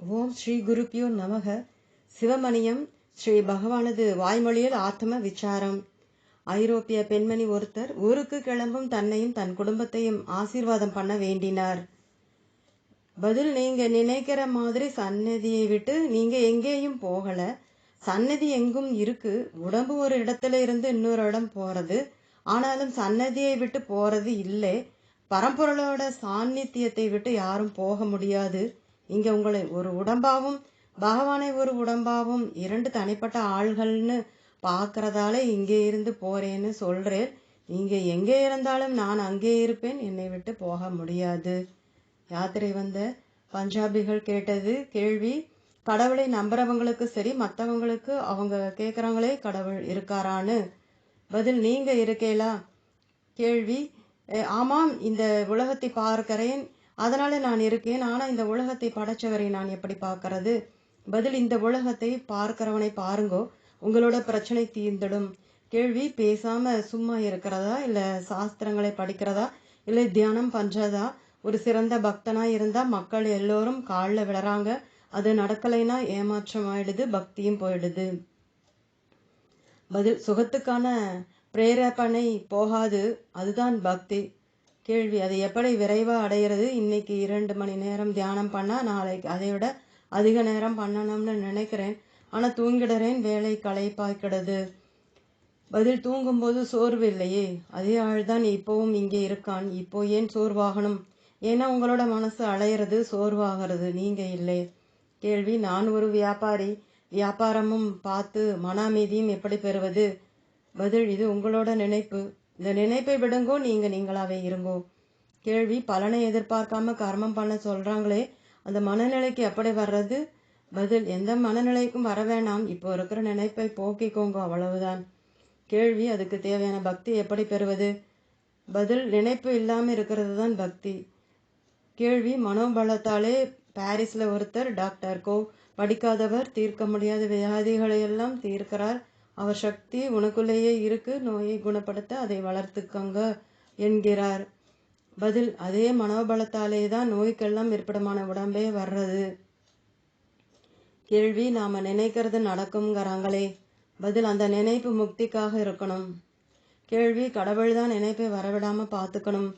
ஓம் ஸ்ரீ குருப்பியோ நமக. சிவமணியம் ஸ்ரீ பகவானது வாய்மொழியில் ஆத்ம விசாரம். ஐரோப்பிய பெண்மணி ஒருத்தர் ஊருக்கு கிளம்பும் தன்னையும் தன் குடும்பத்தையும் ஆசீர்வாதம் பண்ண வேண்டினார். பதில்: நீங்க நினைக்கிற மாதிரி சன்னதியை விட்டு நீங்க எங்கேயும் போகல. சன்னதி எங்கும் இருக்கு. உடம்பு ஒரு இடத்துல இருந்து இன்னொரு இடம் போறது. ஆனாலும் சன்னதியை விட்டு போறது இல்லை. பரம்பொருளோட சாநித்தியத்தை விட்டு யாரும் போக முடியாது. இங்க உங்களை ஒரு உடம்பாவும் பகவானை ஒரு உடம்பாவும் இரண்டு தனிப்பட்ட ஆள்கள்னு பார்க்கறதால இங்கே இருந்து போறேன்னு சொல்றேன். நீங்க எங்கே இருந்தாலும் நான் அங்கே இருப்பேன். என்னை விட்டு போக முடியாது. யாத்திரை வந்த பஞ்சாபிகள் கேட்டது கேள்வி: கடவுளை நம்புறவங்களுக்கு சரி, மற்றவங்களுக்கு அவங்க கேட்குறாங்களே கடவுள் இருக்காரான்னு. பதில்: நீங்க இருக்கேலா? கேள்வி: ஆமாம், இந்த உலகத்தை பார்க்கிறேன், அதனால நான் இருக்கேன். ஆனா இந்த உலகத்தை படைச்சவரை நான் எப்படி பார்க்கறது? பதில்: இந்த உலகத்தை பார்க்கிறவனை பாருங்கோ, உங்களோட பிரச்சனை தீர்ந்துடும். கேள்வி: பேசாம சும்மா இருக்கிறதா, இல்ல சாஸ்திரங்களை படிக்கிறதா, இல்லை தியானம் பண்றதா? ஒரு சிறந்த பக்தனா இருந்தா மக்கள் எல்லோரும் காலில் விழறாங்க. அது நடக்கலைன்னா ஏமாற்றம் ஆயிடுது, பக்தியும் போயிடுது. பதில்: சுகத்துக்கான பிரேரப்பனை போகாது, அதுதான் பக்தி. கேள்வி: அதை எப்படி விரைவாக அடையிறது? இன்னைக்கு 2 மணி நேரம் தியானம் பண்ணா நாளைக்கு அதை விட அதிக நேரம் பண்ணணும்னு நினைக்கிறேன். ஆனா தூங்கிடுறேன், வேலை களைப்பாய்க்கிடுது. பதில்: தூங்கும்போது சோர்வு இல்லையே, அதே ஆள்தான் இப்போவும் இங்கே இருக்கான். இப்போ ஏன் சோர்வாகணும்? ஏன்னா உங்களோட மனசு அலையிறது, சோர்வாகிறது, நீங்க இல்லை. கேள்வி: நான் ஒரு வியாபாரி, வியாபாரமும் பார்த்து மன அமைதியும் எப்படி பெறுவது? பதில்: இது உங்களோட நினைப்பு. இந்த நினைப்பை விடுங்கோ, நீங்க நீங்களாவே இருங்கோ. கேள்வி: பலனை எதிர்பார்க்காம கர்மம் பண்ண சொல்றாங்களே, அந்த மனநிலைக்கு எப்படி வர்றது? பதில்: எந்த மனநிலைக்கும் வர வேணாம், இப்போ இருக்கிற நினைப்பை போக்கிக்கோங்க, அவ்வளவுதான். கேள்வி: அதுக்கு தேவையான பக்தி எப்படி பெறுவது? பதில்: நினைப்பு இல்லாம இருக்கிறது தான் பக்தி. கேள்வி: மனோபலத்தாலே பாரிஸ்ல ஒருத்தர் டாக்டர் கோ, படிக்காதவர், தீர்க்க முடியாத வியாதிகளை எல்லாம் தீர்க்கிறார். அவர் சக்தி உனக்குள்ளேயே இருக்கு, நோயை குணப்படுத்த அதை வளர்த்துக்கங்க என்கிறார். பதில்: அதே மனோபலத்தாலே தான் நோய்க்கெல்லாம் இருப்பிடமான உடம்பே வர்றது. கேள்வி: நாம நினைக்கிறது நடக்கும்ங்கிறாங்களே. பதில்: அந்த நினைப்பு முக்திக்காக இருக்கணும். கேள்வி: கடவுள் தான் நினைப்பை வரவிடாம பார்த்துக்கணும்.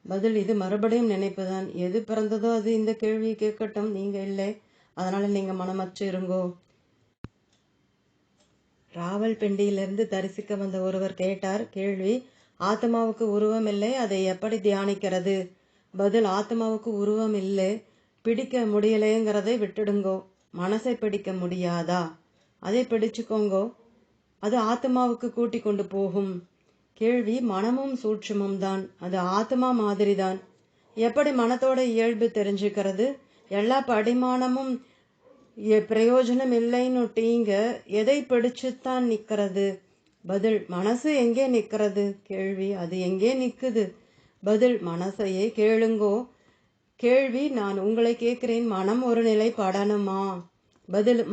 பதில்: இது மறுபடியும் நினைப்பு தான். எது பிறந்ததோ அது இந்த கேள்வி கேட்கட்டும், நீங்க இல்லை, அதனால நீங்க மனமற்று இருங்கோ. ராவல்பிண்டியிலிருந்து தரிசிக்க வந்த ஒருவர் கேட்டார். கேள்வி: ஆத்மாவுக்கு உருவம் இல்லை, அதை எப்படி தியானிக்கிறது? பதில்: ஆத்மாவுக்கு உருவம் இல்லை, பிடிக்க முடியலைங்கிறதை விட்டுடுங்கோ. மனசை பிடிக்க முடியாதா? அதை பிடிச்சுக்கோங்கோ, அது ஆத்மாவுக்கு கூட்டி கொண்டு போகும். கேள்வி: மனமும் சூட்சுமம் தான், அது ஆத்மா மாதிரி தான். எப்படி மனத்தோட இயல்பு தெரிஞ்சுக்கிறது? எல்லா படிமானமும் பிரயோஜனம் இல்லைன்னுட்டீங்க, எதை பிடிச்சுத்தான் நிக்கிறது? பதில்: மனசு எங்கே நிக்கிறது? கேள்வி: அது எங்கே நிக்குது? பதில்: மனசையே கேளுங்கோ. கேள்வி: நான் உங்களை கேட்கிறேன், மனம் ஒரு நிலை படணுமா? பதில்: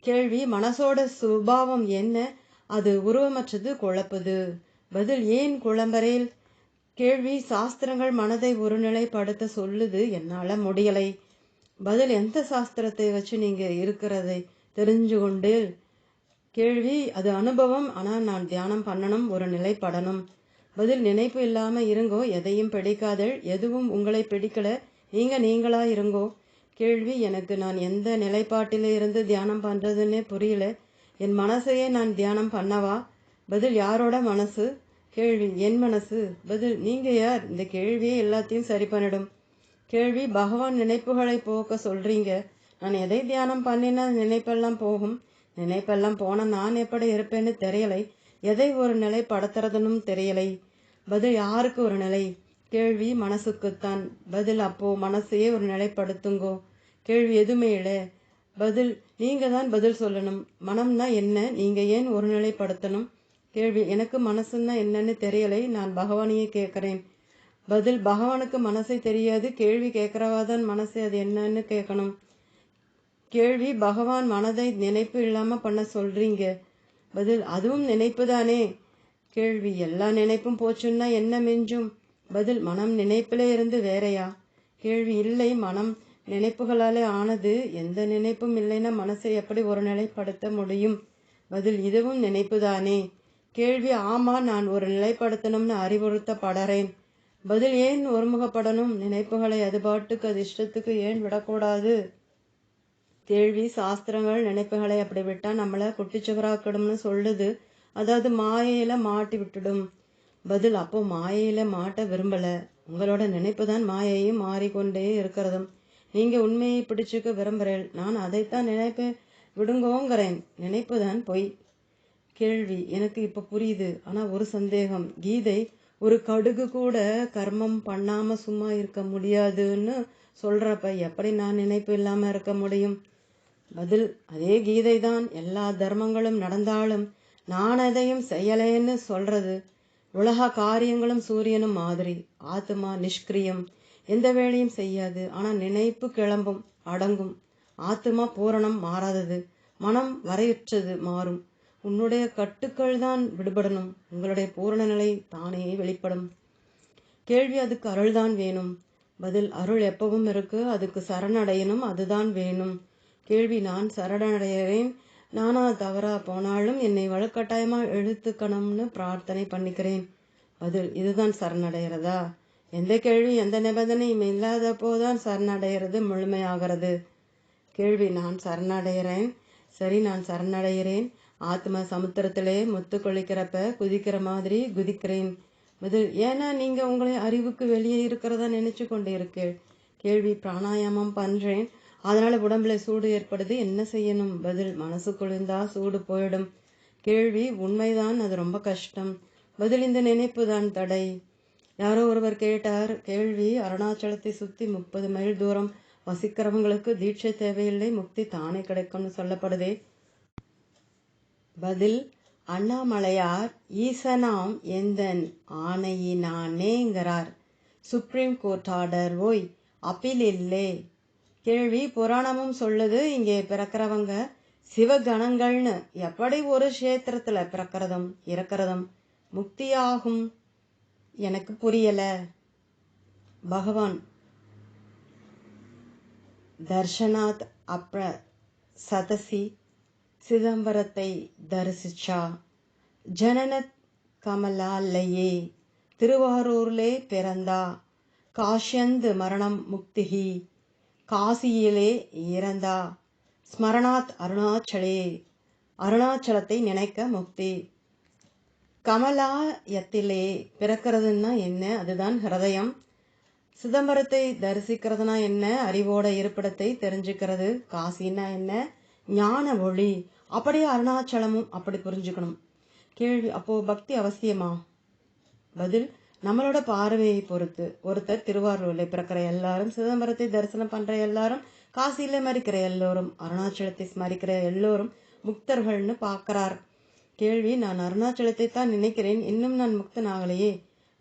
கேள்வி: மனசோட சுபாவம் என்ன? அது உருவமற்றது, குழப்புது. பதில்: ஏன் குழம்பரேல்? கேள்வி: சாஸ்திரங்கள் மனதை ஒருநிலைப்படுத்த சொல்லுது, என்னால முடியலை. பதில்: எந்த சாஸ்திரத்தை வச்சு நீங்க இருக்கிறதை தெரிஞ்சு கொண்டேல்? கேள்வி: அது அனுபவம், ஆனா நான் தியானம் பண்ணணும், ஒரு நிலைப்படணும். பதில்: நினைப்பு இல்லாம இருங்கோ, எதையும் பிடிக்காதல், எதுவும் உங்களை பிடிக்கல, நீங்க நீங்களா இருங்கோ. கேள்வி: எனக்கு நான் எந்த நிலைப்பாட்டில இருந்து தியானம் பண்றதுன்னே புரியல, என் மனசையே நான் தியானம் பண்ணவா? பதில்: யாரோட மனசு? கேள்வி: என் மனசு. பதில்: நீங்க யார்? இந்த கேள்வியே எல்லாத்தையும் சரி பண்ணிடும். கேள்வி: பகவான் நினைப்புகளை போக்க சொல்றீங்க, நான் எதை தியானம் பண்ணினா நினைப்பெல்லாம் போகும்? நினைப்பெல்லாம் போன நான் எப்படி இருப்பேன்னு தெரியலை, எதை ஒரு நிலை படுத்துறதுன்னு தெரியலை. பதில்: யாருக்கு ஒரு நிலை? கேள்வி: மனசுக்குத்தான். பதில்: அப்போ மனசையே ஒரு நிலைப்படுத்துங்கோ. கேள்வி: எதுவுமே இல்லை. பதில்: நீங்க தான் பதில் சொல்லணும். மனம்னா என்ன? நீங்க ஏன் ஒரு நிலைப்படுத்தணும்? கேள்வி: எனக்கு மனசுன்னா என்னன்னு தெரியலை, நான் பகவானையே கேட்கிறேன். பதில்: பகவானுக்கு மனசை தெரியாது, கேள்வி கேட்கிறவாதான் மனசை அது என்னன்னு கேட்கணும். கேள்வி: பகவான் மனதை நினைப்பு இல்லாம பண்ண சொல்றீங்க. பதில்: அதுவும் நினைப்பு தானே. கேள்வி: எல்லா நினைப்பும் போச்சுன்னா என்ன மிஞ்சும்? பதில்: மனம் நினைப்பிலே இருந்து வேறையா? கேள்வி: இல்லை, மனம் நினைப்புகளாலே ஆனது. எந்த நினைப்பும் இல்லைன்னா மனசை எப்படி ஒரு நிலைப்படுத்த முடியும்? பதில், இதுவும் நினைப்புதானே. கேள்வி, ஆமா, நான் ஒரு நிலைப்படுத்தணும்னு அறிவுறுத்தப்படுறேன். பதில், ஏன் ஒருமுகப்படணும்? நினைப்புகளை அது பாட்டுக்கு அது இஷ்டத்துக்கு ஏன் விடக்கூடாது? கேள்வி, சாஸ்திரங்கள் நினைப்புகளை அப்படி விட்டா நம்மளை குட்டிச்சுவராக்கிடும்னு சொல்லுது. அதாவது மாயையில மாட்டி விட்டுடும். பதில், அப்போ மாயையில மாட்ட விரும்பல. உங்களோட நினைப்பு தான் மாயையும் மாறிக்கொண்டே இருக்கிறதும். நீங்க உண்மையை பிடிச்சுக்க விரும்புறேன். நான் அதைத்தான் நினைப்ப விடுங்கோங்கிறேன். நினைப்பு தான் பொய். கேள்வி, எனக்கு இப்ப புரியுது. ஆனா ஒரு சந்தேகம். கீதை ஒரு கடுகு கூட கர்மம் பண்ணாம சும்மா இருக்க முடியாதுன்னு சொல்றப்ப எப்படி நான் நினைப்பு இல்லாம இருக்க முடியும்? பதில், அதே கீதை தான் எல்லா தர்மங்களும் நடந்தாலும் நான் எதையும் செய்யலேன்னு சொல்றது. உலக காரியங்களும் சூரியனும் மாதிரி. ஆத்மா நிஷ்கிரியம், எந்த வேலையும் செய்யாது. ஆனா நினைப்பு கிளம்பும், அடங்கும். ஆத்மா பூரணம், மாறாதது. மனம் வரையற்றது, மாறும். உன்னுடைய கட்டுக்கள் தான் விடுபடணும். உங்களுடைய பூரண நிலை தானே வெளிப்படும். கேள்வி, அதுக்கு அருள்தான் வேணும். பதில், அருள் எப்பவும் இருக்கு. அதுக்கு சரணடையணும், அதுதான் வேணும். கேள்வி, நான் சரணடைகிறேன். நானா தவறா போனாலும் என்னை வலுக்கட்டாயமா எழுத்துக்கணும்னு பிரார்த்தனை பண்ணிக்கிறேன். பதில், இதுதான் சரணடைகிறதா? எந்த கேள்வி எந்த நிபந்தனையும் இல்லாத போதான் சரணடைகிறது முழுமையாகிறது. கேள்வி, நான் சரணடைகிறேன். சரி, நான் சரணடைகிறேன். ஆத்ம சமுத்திரத்திலே முத்து கொளிக்கிறப்ப குதிக்கிற மாதிரி குதிக்கிறேன். பதில், ஏன்னா நீங்க உங்களை அறிவுக்கு வெளியே இருக்கிறதா நினைச்சு கொண்டு இருக்கேள். கேள்வி, பிராணாயாமம் பண்றேன், அதனால உடம்புல சூடு ஏற்படுது, என்ன செய்யணும்? பதில், மனசு குளிர்ந்தா சூடு போயிடும். கேள்வி, உண்மைதான், அது ரொம்ப கஷ்டம். பதில், இந்த நினைப்பு தான் தடை. யாரோ ஒருவர் கேட்டார். கேள்வி, அருணாச்சலத்தை சுத்தி 30 மைல் தூரம் வசிக்கிறவங்களுக்கு தீட்சை தேவையில்லை, முக்தி தானே கிடைக்கும்னு சொல்லப்படுதே. பதில், அண்ணாமலையார் ஈசனாம் எந்தன் ஆணையினானேங்கிறார். சுப்ரீம் கோர்ட் ஆர்டர் ஓய், அப்பீல் இல்லே. கேள்வி, புராணமும் சொல்லுது இங்கே பிறக்கிறவங்க சிவகணங்கள்னு. எப்படி ஒரு கஷேத்திரத்துல பிறக்கிறதும் இறக்கிறதும் முக்தியாகும்? எனக்கு புரியல. பகவான் தர்ஷனாத் அப்ர சதசி சிதம்பரத்தை தரிசிச்சா. ஜனனத் கமலாலயே திருவாரூர்லே பிறந்தா. காஷ்யந்து மரணம் முக்திகி காசியிலே இறந்தா. ஸ்மரணாத் அருணாச்சலே அருணாச்சலத்தை நினைக்க முக்தி. கமலாயத்திலே பிறக்கிறதுன்னா என்ன? அதுதான் ஹிருதயம். சிதம்பரத்தை தரிசிக்கிறதுனா என்ன? அறிவோட இருப்பிடத்தை தெரிஞ்சுக்கிறது. காசின்னா என்ன? ஞான ஒளி. அப்படியே அருணாச்சலமும் அப்படி புரிஞ்சுக்கணும். கேள்வி, அப்போ பக்தி அவசியமா? பதில், நம்மளோட பார்வையை பொறுத்து. ஒருத்தர் திருவாரூர்ல பிறக்கிற எல்லாரும், சிதம்பரத்தை தரிசனம் பண்ற எல்லாரும், காசியில மறிக்கிற எல்லோரும், அருணாச்சலத்தை ஸ்மரிக்கிற எல்லோரும் முக்தர்கள்னு பார்க்கிறார். கேள்வி, நான் அருணாச்சலத்தை தான் நினைக்கிறேன், இன்னும் நான் முக்தன் ஆகலையே.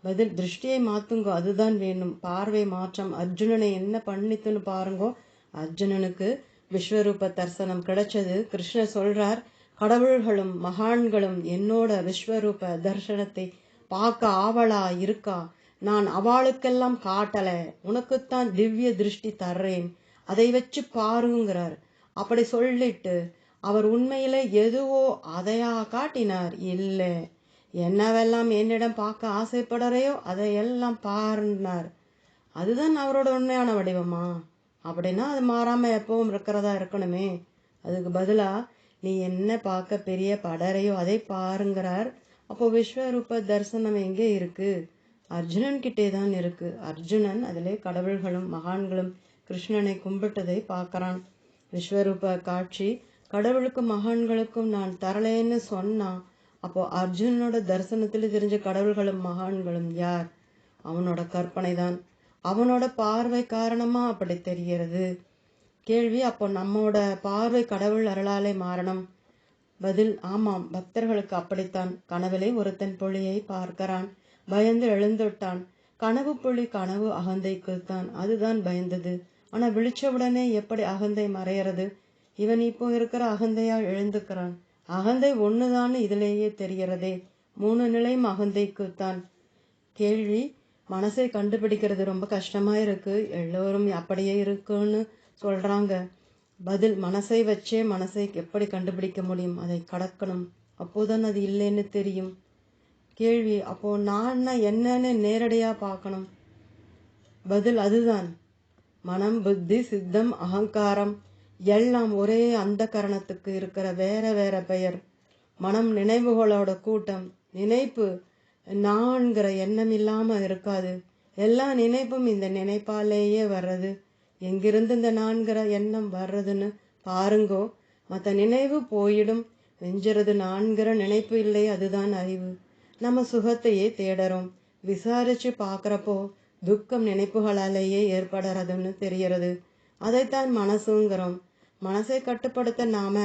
பதில், திருஷ்டியை மாத்துங்கோ, அதுதான் வேணும். பார்வை மாற்றம். அர்ஜுனனை என்ன பண்ணித்துன்னு பாருங்கோ. அர்ஜுனனுக்கு விஸ்வரூப தரிசனம் கிடைச்சது. கிருஷ்ணர் சொல்றார், கடவுள்களும் மகான்களும் என்னோட விஸ்வரூப தரிசனத்தை பார்க்க ஆவலா இருக்கா. நான் அவளுக்கெல்லாம் காட்டல, உனக்குத்தான் திவ்ய திருஷ்டி தர்றேன், அதை வச்சு பாருங்கிறார். அப்படி சொல்லிட்டு அவர் உண்மையில எதுவோ அதையா காட்டினார்? இல்லை, என்னவெல்லாம் என்னிடம் பார்க்க ஆசைப்படுறையோ அதையெல்லாம் பாருனார். அதுதான் அவரோட உண்மையான வடிவமா? அப்படின்னா அது மாறாம எப்பவும் இருக்கிறதா இருக்கணுமே. அதுக்கு பதிலா நீ என்ன பார்க்க பெரிய படறையோ அதை பாருங்கிறார். அப்போ விஸ்வரூப தரிசனம் எங்கே இருக்கு? அர்ஜுனன் கிட்டே தான் இருக்கு. அர்ஜுனன் அதிலே கடவுள்களும் மகான்களும் கிருஷ்ணனை கும்பிட்டதை பார்க்கறான். விஸ்வரூப காட்சி கடவுளுக்கும் மகான்களுக்கும் நான் தரலேன்னு சொன்னா, அப்போ அர்ஜுனனோட தரிசனத்தில் தெரிஞ்ச கடவுள்களும் மகான்களும் யார்? அவனோட கற்பனை தான். அவனோட பார்வை காரணமா அப்படி தெரிகிறது. கேள்வி, அப்போ நம்மோட பார்வை கடவுள் அருளாலே மாறணும். பதில், ஆமாம், பக்தர்களுக்கு அப்படித்தான். கனவிலே ஒருத்தன் புலியை பார்க்கிறான், பயந்து எழுந்துட்டான். கனவு புலி கனவு அகந்தைக்குத்தான், அதுதான் பயந்தது. ஆனா விழிச்சவுடனே எப்படி அகந்தை மறையறது? இவன் இப்போ இருக்கிற அகந்தையால் எழுந்துக்கிறான். அகந்தை ஒண்ணுதான்னு இதிலேயே தெரிகிறதே. 3 நிலையும் அகந்தைக்குத்தான். கேள்வி, மனசை கண்டுபிடிக்கிறது ரொம்ப கஷ்டமா இருக்கு. எல்லோரும் அப்படியே இருக்குன்னு சொல்றாங்க. பதில், மனசை வச்சே மனசை எப்படி கண்டுபிடிக்க முடியும்? அதை கடக்கணும். அப்போதான் அது இல்லைன்னு தெரியும். கேள்வி, அப்போ நான் என்னன்னு நேரடியா பார்க்கணும். பதில், அதுதான். மனம், புத்தி, சித்தம், அகங்காரம் எல்லாம் ஒரே அந்த கரணத்துக்கு இருக்கிற வேற வேற பெயர். மனம் நினைவுகளோட கூட்டம். நினைப்பு நான்கிற எண்ணம் இல்லாம இருக்காது. எல்லா நினைப்பும் இந்த நினைப்பாலேயே வர்றது. எங்கிருந்து இந்த நான்கிற எண்ணம் வர்றதுன்னு பாருங்கோ. மற்ற நினைவு போயிடும். நெஞ்சுறது நான்கிற நினைப்பு இல்லை. அதுதான் அறிவு. நம்ம சுகத்தையே தேடுறோம். விசாரிச்சு பார்க்குறப்போ துக்கம் நினைப்புகளாலேயே ஏற்படுறதுன்னு தெரியறது. அதைத்தான் மனசுங்கிறோம். மனசை கட்டுப்படுத்த நாம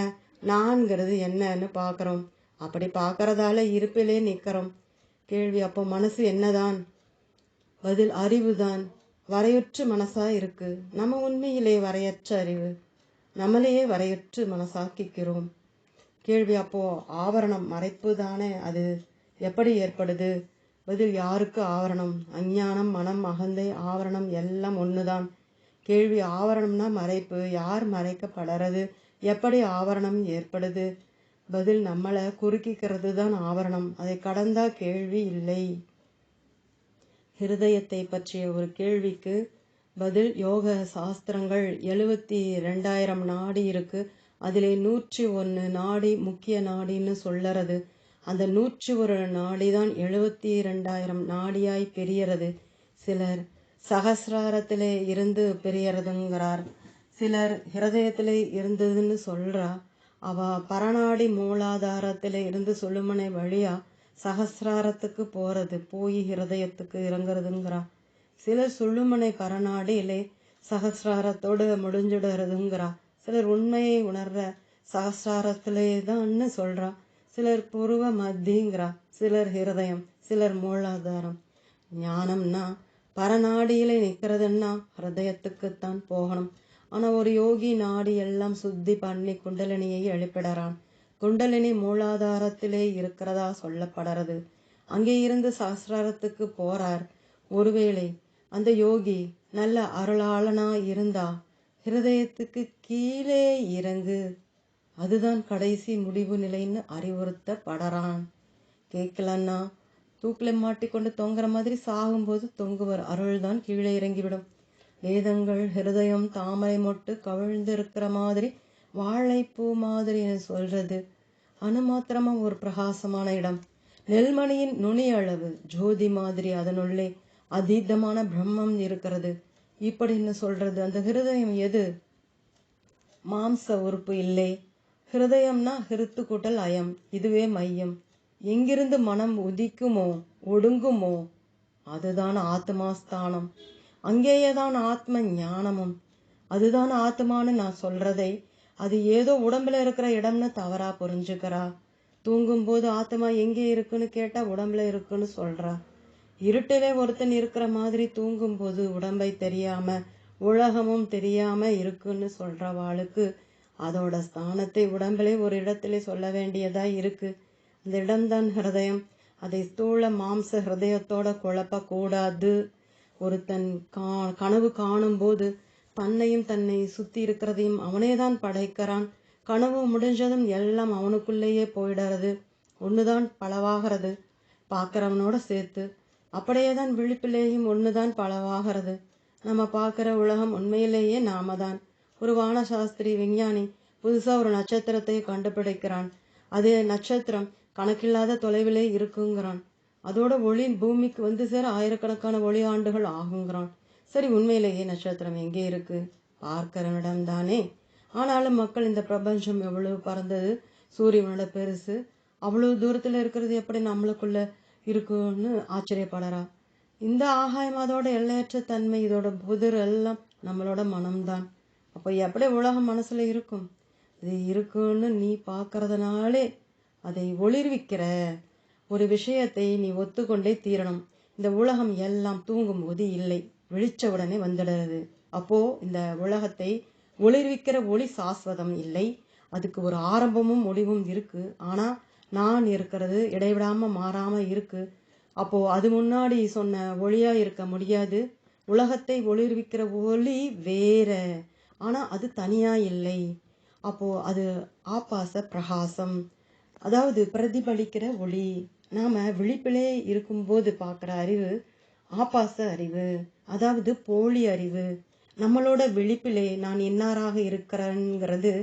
நான்கிறது என்னன்னு பார்க்குறோம். அப்படி பார்க்கறதால இருப்பிலே நிற்கிறோம். கேள்வி, அப்போ மனசு என்னதான்? பதில், அறிவுதான். வரையற்று மனசா இருக்கு. நம்ம உண்மையிலே வரையற்ற அறிவு. நம்மளையே வரையற்று மனசாக்கிக்கிறோம். கேள்வி, அப்போ ஆவரணம் மறைப்பு தானே, அது எப்படி ஏற்படுது? பதில், யாருக்கு ஆவரணம்? அஞ்ஞானம், மனம், அகந்தை, ஆவரணம் எல்லாம் ஒண்ணுதான். கேள்வி, ஆவரணம்னா மறைப்பு. யார் மறைக்கப்படுறது? எப்படி ஆவரணம் ஏற்படுது? பதில், நம்மளை குறுக்கிக்கிறது தான் ஆவரணம். அதை கடந்தா கேள்வி இல்லை. ஹிருதயத்தை பற்றிய ஒரு கேள்விக்கு பதில், யோக சாஸ்திரங்கள் 72,000 நாடி இருக்கு. அதிலே 101 நாடி முக்கிய நாடின்னு சொல்லறது. அந்த 101 நாடிதான் 72,000 நாடியாய் பெரியறது. சிலர் சகசிராரத்திலே இருந்து பெரியறதுங்கிறார். சிலர் ஹிருதயத்திலே இருந்ததுன்னு சொல்றா. அவ பரநாடி மூலாதாரத்திலே இருந்து சொல்லுமனை வழியா சகசிராரத்துக்கு போறது, போய் ஹிருதயத்துக்கு இறங்குறதுங்கிறா. சிலர் சொல்லுமனை பரநாடியிலே சகசிராரத்தோடு முடிஞ்சிடுறதுங்கிறா. சிலர் உண்மையை உணர்ற சகசிராரத்திலே தான்னு சொல்றா. சிலர் புருவ மத்திங்கிறா. சிலர் ஹிருதயம், சிலர் மூலாதாரம். ஞானம்னா பரநாடியிலே நிற்கிறதுன்னா ஹிருதயத்துக்குத்தான் போகணும். ஆனா ஒரு யோகி நாடி எல்லாம் சுத்தி பண்ணி குண்டலினியை எழுப்பிடறான். குண்டலினி மூலாதாரத்திலே இருக்கிறதா சொல்லப்படுறது. அங்கே இருந்து சகசிராரத்துக்கு போறார். ஒருவேளை அந்த யோகி நல்ல அருளாளனா இருந்தா ஹிருதயத்துக்கு கீழே இறங்கு, அதுதான் கடைசி முடிவு நிலைன்னு அறிவுறுத்தப்படறான். கேட்கலன்னா தூக்கில மாட்டிக்கொண்டு தொங்குற மாதிரி சாகும்போது தொங்குவர். அருள்தான் கீழே இறங்கிவிடும். வேதங்கள் ஹிருதயம் தாமரை மொட்டு கவிழ்ந்து இருக்கிற மாதிரி, வாழைப்பூ மாதிரின்னு சொல்றது. அணுமாத்திரமா ஒரு பிரகாசமான இடம். நெல்மணியின் நுனி அளவு ஜோதி மாதிரி அதனுள்ளே அதீதமான பிரம்மம் இருக்கிறது இப்படின்னு சொல்றது. அந்த ஹிருதயம் எது? மாம்ச உறுப்பு இல்லை. ஹிருதயம்னா ஹிருத்து கூட்டல் அயம், இதுவே மையம். எங்கிருந்து மனம் உதிக்குமோ ஒடுங்குமோ அதுதான் ஆத்மாஸ்தானம். அங்கேயேதான் ஆத்ம ஞானமும். அதுதான் ஆத்மான்னு நான் சொல்றதை அது ஏதோ உடம்புல இருக்கிற இடம்னு தவறா புரிஞ்சுக்கிறா. தூங்கும்போது ஆத்மா எங்கே இருக்குன்னு கேட்டா உடம்புல இருக்குன்னு சொல்றா. இருட்டிலே ஒருத்தன் இருக்கிற மாதிரி தூங்கும்போது உடம்பை தெரியாம உலகமும் தெரியாம இருக்குன்னு சொல்றவாளுக்கு அதோட ஸ்தானத்தை உடம்பிலே ஒரு இடத்திலே சொல்ல வேண்டியதா இருக்கு. அந்த இடம்தான் ஹிருதயம். அதை ஸ்தூல மாம்ச ஹிருதயத்தோட குழப்ப கூடாது. ஒருத்தன் கனவு காணும் போது தன்னையும் தன்னை சுத்தி இருக்கிறதையும் அவனேதான் படைக்கிறான். கனவு முடிஞ்சதும் எல்லாம் அவனுக்குள்ளேயே போயிடுறது. ஒண்ணுதான் பலவாகிறது பார்க்கிறவனோட சேர்த்து. அப்படியேதான் விழிப்பிலேயும் ஒண்ணுதான் பலவாகிறது. நம்ம பார்க்கிற உலகம் உண்மையிலேயே நாம தான். ஒரு வானசாஸ்திரி விஞ்ஞானி புதுசா ஒரு நட்சத்திரத்தை கண்டுபிடிக்கிறான். அதே நட்சத்திரம் கணக்கில்லாத தொலைவிலே இருக்குங்கிறான். அதோட ஒளி பூமிக்கு வந்து சேர ஆயிரக்கணக்கான ஒளி ஆண்டுகள் ஆகுங்கிறான். சரி, உண்மையிலேயே நட்சத்திரம் எங்கே இருக்கு? பார்க்கிறவனிடம் தானே. ஆனாலும் மக்கள் இந்த பிரபஞ்சம் எவ்வளவு பறந்தது, சூரியனோட பெருசு, அவ்வளவு தூரத்துல இருக்கிறது எப்படி நம்மளுக்குள்ள இருக்குன்னு ஆச்சரியப்படுறா. இந்த ஆகாயம் அதோட எல்லையற்ற தன்மை, இதோட புதிர் எல்லாம் நம்மளோட மனம்தான். அப்போ எப்படி உலகம் மனசுல இருக்கும்? இது இருக்குன்னு நீ பார்க்கறதுனாலே அதை ஒளிர்விக்கிற ஒரு விஷயத்தை நீ ஒத்துக்கொண்டே தீரணும். இந்த உலகம் எல்லாம் தூங்கும் போது இல்லை, விழிச்ச உடனே வந்துடுறது. அப்போ இந்த உலகத்தை ஒளிர்விக்கிற ஒளி சாஸ்வதம் இல்லை. அதுக்கு ஒரு ஆரம்பமும் முடிவும் இருக்கு. ஆனா நான் இருக்கிறது இடைவிடாம மாறாம இருக்கு. அப்போ அது முன்னாடி சொன்ன ஒளியா இருக்க முடியாது. உலகத்தை ஒளிர்விக்கிற ஒளி வேற, ஆனா அது தனியா இல்லை. அப்போ அது ஆபாச பிரகாசம், அதாவது பிரதிபலிக்கிற ஒளி. நாம விழிப்பிலே இருக்கும்போது பார்க்குற அறிவு ஆபாச அறிவு, அதாவது போலி அறிவு. நம்மளோட விழிப்பிலே நான் இன்னாராக இருக்கிறேங்கிறது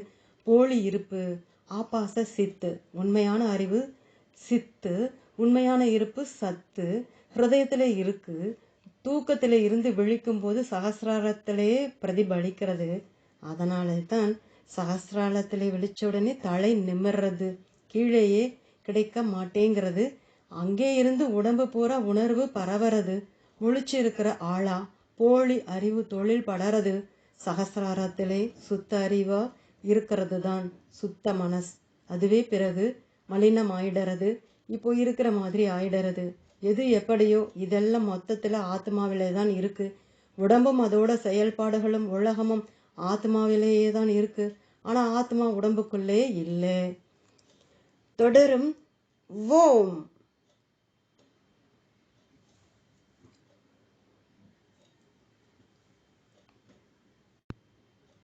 போலி இருப்பு, ஆபாச சித்து. உண்மையான அறிவு சித்து, உண்மையான இருப்பு சத்து. ஹிருதயத்திலே இருக்கு. தூக்கத்திலே இருந்து விழிக்கும் போது சகசிராரத்திலே பிரதிபலிக்கிறது. அதனால தான் சகசிராலத்திலே விழிச்ச உடனே தலை நிமிர்றது, கீழேயே கிடைக்க மாட்டேங்கிறது. அங்கே இருந்து உடம்பு பூரா உணர்வு பரவறது. முழிச்சு இருக்கிற ஆளா போலி அறிவு தொழில் படறது. சகசிராரத்திலே சுத்த அறிவா இருக்கிறது தான் சுத்த மனஸ். அதுவே பிறகு மலினம் ஆயிடறது. இப்போ இருக்கிற மாதிரி ஆயிடறது. எது எப்படியோ இதெல்லாம் மொத்தத்துல ஆத்மாவிலே தான் இருக்கு. உடம்பும் அதோட செயல்பாடுகளும் உலகமும் ஆத்மாவிலேயே தான் இருக்கு. ஆனா ஆத்மா உடம்புக்குள்ளே இல்லை. தொடரும். ஓம்.